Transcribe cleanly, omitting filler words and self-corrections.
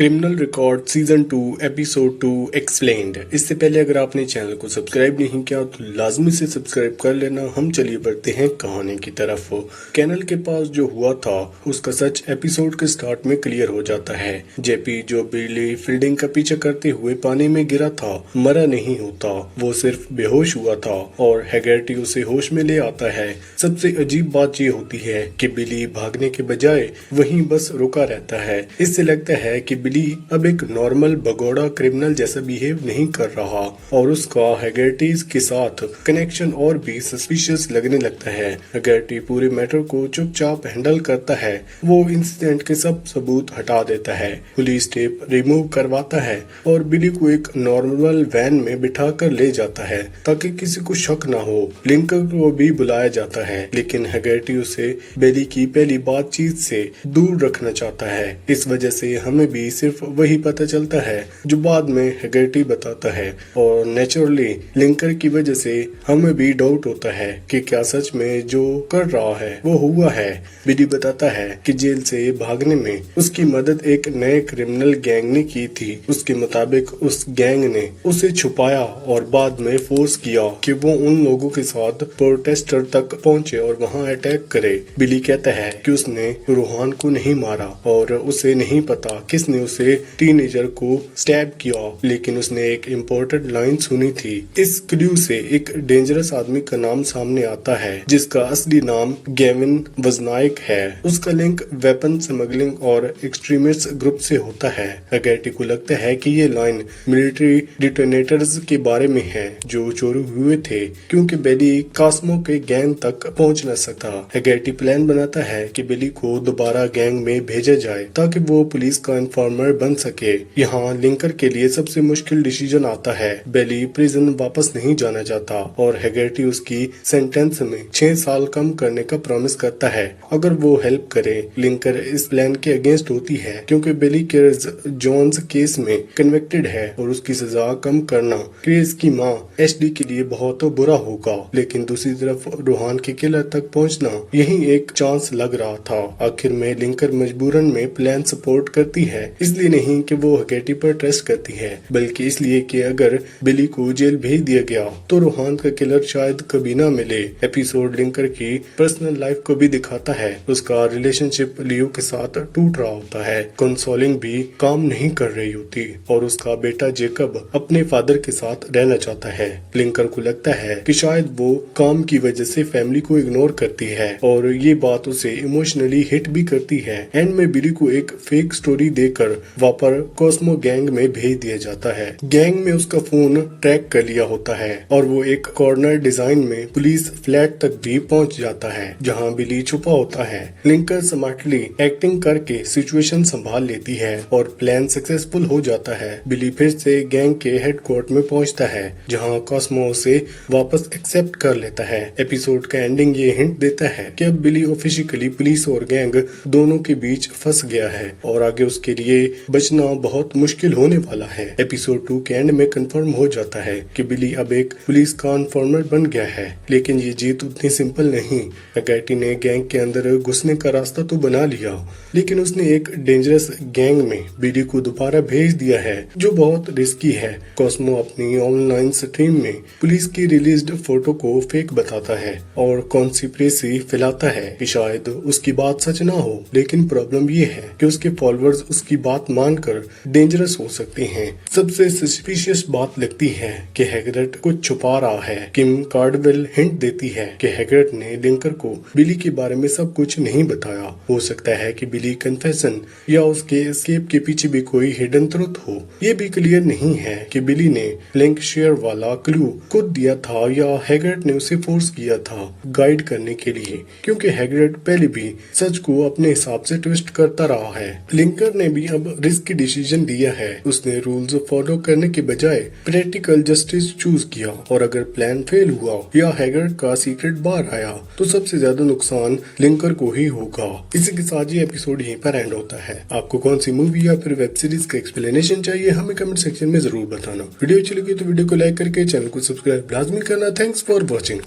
Criminal record season 2 episode 2 explained. इससे पहले अगर आपने चैनल को सब्सक्राइब नहीं किया तो लाजमी से सब्सक्राइब कर लेना। हम चलिए बढ़ते हैं कहानी की तरफ। कैनल के पास जो हुआ था उसका सच एपिसोड के स्टार्ट में क्लियर हो जाता है। जेपी जो बिली फील्डिंग का पीछा करते हुए पानी में गिरा था मरा नहीं होता, वो सिर्फ बेहोश हुआ था और हैगर्टी उसे होश में ले आता है। सबसे अजीब बात ये होती है कि बिली भागने के बजाय वहीं बस रुका रहता है। इससे लगता है कि बिली अब एक नॉर्मल भगोड़ा क्रिमिनल जैसा बिहेव नहीं कर रहा और उसका हैगर्टीज के साथ कनेक्शन और भी सस्पिशियस लगने लगता है। हैगर्टी पूरे मैटर को चुपचाप हैंडल करता है। वो इंसिडेंट के सब सबूत हटा देता है, पुलिस टेप रिमूव करवाता है और बिली को एक नॉर्मल वैन में बिठा कर ले जाता है ताकि किसी को शक ना हो। लिंकर को भी बुलाया जाता है लेकिन हैगर्टी उसे बिली की पहली बातचीत से दूर रखना चाहता है। इस वजह से हमें भी सिर्फ वही पता चलता है जो बाद में हैगर्टी बताता है और नेचुरली लिंकर की वजह से हमें भी डाउट होता है कि क्या सच में जो कर रहा है वो हुआ है। बिली बताता है कि जेल से भागने में उसकी मदद एक नए क्रिमिनल गैंग ने की थी। उसके मुताबिक उस गैंग ने उसे छुपाया और बाद में फोर्स किया कि वो उन लोगों के साथ प्रोटेस्टर तक पहुंचे और वहां अटैक करे। बिली कहता है कि उसने रूहान को नहीं मारा और उसे नहीं पता किसने उसे टीनेजर को स्टैब किया, लेकिन उसने एक इम्पोर्टेंट लाइन सुनी थी। इस क्लू से एक डेंजरस आदमी का नाम सामने आता है जिसका असली नाम गेविन वजनाइक है। उसका लिंक वेपन स्मगलिंग और एक्सट्रीमिस्ट ग्रुप से होता है। हैगर्टी को लगता है कि ये लाइन मिलिट्री डिटोनेटर्स के बारे में है जो चोरी हुए थे क्योंकि बिली कास्मो के गैंग तक पहुंच न सका। हैगर्टी प्लान बनाता है कि बिली को दोबारा गैंग में भेजा जाए ताकि वो पुलिस का इन्फॉर्मर बन सके। यहाँ लिंकर के लिए सबसे मुश्किल डिसीजन आता है। बिली प्रिजन वापस नहीं जाना चाहता और हैगर्टी उसकी सेंटेंस में 6 साल कम करने का प्रॉमिस करता है अगर वो हेल्प करे। लिंकर इस प्लान के अगेंस्ट होती है क्योंकि बिली केयर्स जोन्स केस में कन्विक्टेड है और उसकी सजा कम करना क्रेज की माँ एशली के लिए बहुत बुरा होगा। लेकिन दूसरी तरफ रूहान के किलर तक पहुँचना यही एक चांस लग रहा था। आखिर में लिंकर मजबूरन में प्लान सपोर्ट करती है, इसलिए नहीं कि वो हैगर्टी पर ट्रस्ट करती है बल्कि इसलिए कि अगर बिली को जेल भेज दिया गया तो रूहान का किलर शायद कभी ना मिले। एपिसोड लिंकर की पर्सनल लाइफ को भी दिखाता है। उसका रिलेशनशिप लियो के साथ टूट रहा होता है, कंसोलिंग भी काम नहीं कर रही होती और उसका बेटा जेकब अपने फादर के साथ रहना चाहता है। लिंकर को लगता है कि शायद वो काम की वजह से फैमिली को इग्नोर करती है और ये बात उसे इमोशनली हिट भी करती है। एंड में बिली को एक फेक स्टोरी देकर वापर कॉस्मो गैंग में भेज दिया जाता है। गैंग में उसका फोन ट्रैक कर लिया होता है और वो एक कॉर्नर डिजाइन में पुलिस फ्लैट तक भी पहुंच जाता है जहां बिली छुपा होता है। लिंकर स्मार्टली एक्टिंग करके सिचुएशन संभाल लेती है और प्लान सक्सेसफुल हो जाता है। बिली फिर से गैंग के हेडक्वार्टर में पहुंचता है जहां कॉस्मो उसे वापस एक्सेप्ट कर लेता है। एपिसोड का एंडिंग ये हिंट देता है कि अब बिली ऑफिशियली पुलिस और गैंग दोनों के बीच फंस गया है और आगे उसके लिए बचना बहुत मुश्किल होने वाला है। एपिसोड 2 के एंड में कंफर्म हो जाता है कि बिली अब एक पुलिस का इन्फॉर्मर बन गया है, लेकिन ये जीत उतनी सिंपल नहीं। हैगर्टी ने गैंग के अंदर घुसने का रास्ता तो बना लिया लेकिन उसने एक डेंजरस गैंग में बिली को दोबारा भेज दिया है जो बहुत रिस्की है। कॉस्मो अपनी ऑनलाइन स्ट्रीम में पुलिस की रिलीज्ड फोटो को फेक बताता है और कॉन्स्पिरेसी फैलाता है कि शायद उसकी बात सच ना हो, लेकिन प्रॉब्लम ये है कि उसके फॉलोअर्स उसकी बात मानकर डेंजरस हो सकते हैं। सबसे सस्पिशियस बात लगती है कि हैगर्ट कुछ छुपा रहा है। किम कार्डवेल हिंट देती है कि हैगर्ट ने लिंकर को बिली के बारे में सब कुछ नहीं बताया। हो सकता है कि बिली कन्फेशन या उसके एस्केप के पीछे भी कोई हिडन ट्रुथ हो। ये भी क्लियर नहीं है कि बिली ने लिंक शेयर वाला क्लू खुद दिया था या हैगर्ट ने उसे फोर्स किया था गाइड करने के लिए, क्योंकि हैगर्ट पहले भी सच को अपने हिसाब से ट्विस्ट करता रहा है। लिंकर ने भी अब रिस्की डिसीजन लिया है। उसने रूल्स फॉलो करने के बजाय प्रैक्टिकल जस्टिस चूज किया और अगर प्लान फेल हुआ या हैगर्ट का सीक्रेट बाहर आया तो सबसे ज्यादा नुकसान लिंकर को ही होगा। इसी के साथ ये एपिसोड यहीं पर एंड होता है। आपको कौन सी मूवी या फिर वेब सीरीज का एक्सप्लेनेशन चाहिए हमें कमेंट सेक्शन में जरूर बताना। वीडियो अच्छी लगी तो वीडियो को लाइक करके चैनल को सब्सक्राइब लाजमी करना। Thanks for watching.